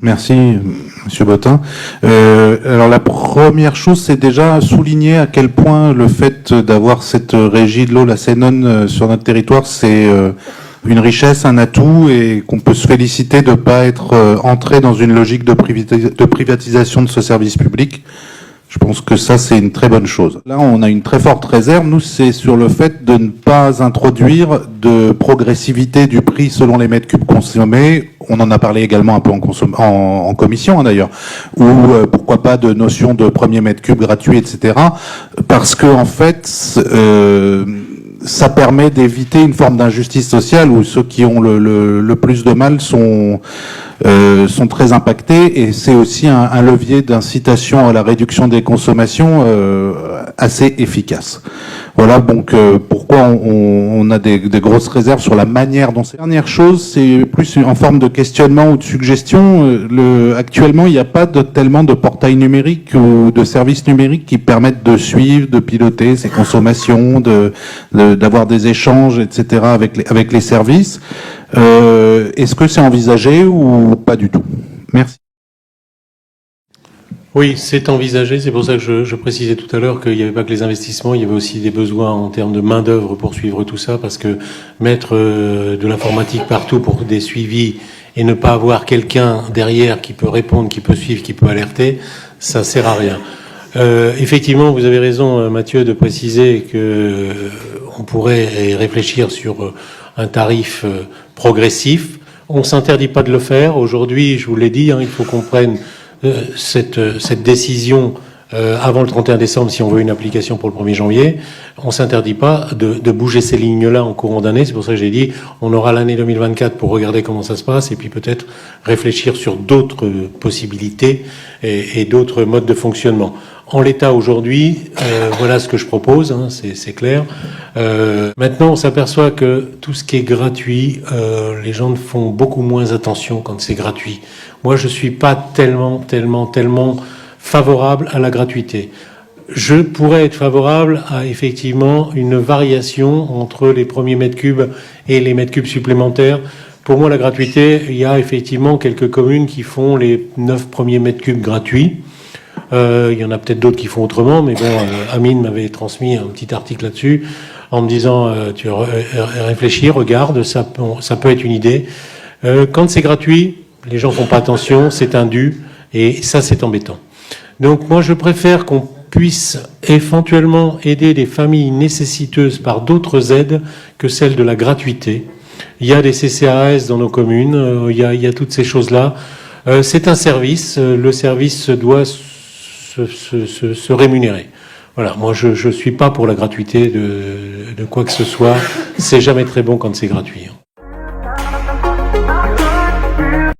Merci, Monsieur Bottin. Alors la première chose, c'est déjà souligner à quel point le fait d'avoir cette régie de l'eau, la Sénon, sur notre territoire, c'est une richesse, un atout, et qu'on peut se féliciter de ne pas être entré dans une logique de privatisation de ce service public. Je pense que ça, c'est une très bonne chose. Là, on a une très forte réserve. Nous, c'est sur le fait de ne pas introduire de progressivité du prix selon les mètres cubes consommés. On en a parlé également un peu en commission, hein, d'ailleurs. Ou pourquoi pas de notion de premier mètre cube gratuit, etc. Parce que, en fait, ça permet d'éviter une forme d'injustice sociale où ceux qui ont le plus de mal sont très impactés, et c'est aussi un levier d'incitation à la réduction des consommations assez efficace. Voilà donc pourquoi on a des grosses réserves sur la manière dont c'est. Dernière chose, c'est plus en forme de questionnement ou de suggestion. Actuellement, il n'y a pas tellement de portails numériques ou de services numériques qui permettent de suivre, de piloter ces consommations, d'avoir des échanges, etc. avec les services. Est-ce que c'est envisagé ou pas du tout? Merci. Oui, c'est envisagé. C'est pour ça que je précisais tout à l'heure qu'il n'y avait pas que les investissements, il y avait aussi des besoins en termes de main-d'œuvre pour suivre tout ça, parce que mettre de l'informatique partout pour des suivis et ne pas avoir quelqu'un derrière qui peut répondre, qui peut suivre, qui peut alerter, ça sert à rien. Effectivement, vous avez raison, Mathieu, de préciser que on pourrait réfléchir sur un tarif progressif. On ne s'interdit pas de le faire. Aujourd'hui, je vous l'ai dit, hein, il faut qu'on prenne cette décision avant le 31 décembre si on veut une application pour le 1er janvier. On ne s'interdit pas de bouger ces lignes-là en courant d'année. C'est pour ça que j'ai dit on aura l'année 2024 pour regarder comment ça se passe et puis peut-être réfléchir sur d'autres possibilités et d'autres modes de fonctionnement. En l'état aujourd'hui, voilà ce que je propose, hein, c'est clair. Maintenant, on s'aperçoit que tout ce qui est gratuit, les gens font beaucoup moins attention quand c'est gratuit. Moi, je suis pas tellement favorable à la gratuité. Je pourrais être favorable à effectivement une variation entre les premiers mètres cubes et les mètres cubes supplémentaires. Pour moi, la gratuité, il y a effectivement quelques communes qui font les 9 premiers mètres cubes gratuits. Il y en a peut-être d'autres qui font autrement, mais bon, Amine m'avait transmis un petit article là-dessus en me disant tu réfléchis, regarde, ça peut être une idée. Quand c'est gratuit, les gens font pas attention, c'est un dû, et ça c'est embêtant. Donc moi je préfère qu'on puisse éventuellement aider les familles nécessiteuses par d'autres aides que celles de la gratuité. Il y a des CCAS dans nos communes, il y a toutes ces choses-là. C'est un service, le service doit se rémunérer. Voilà, moi je suis pas pour la gratuité de quoi que ce soit. C'est jamais très bon quand c'est gratuit.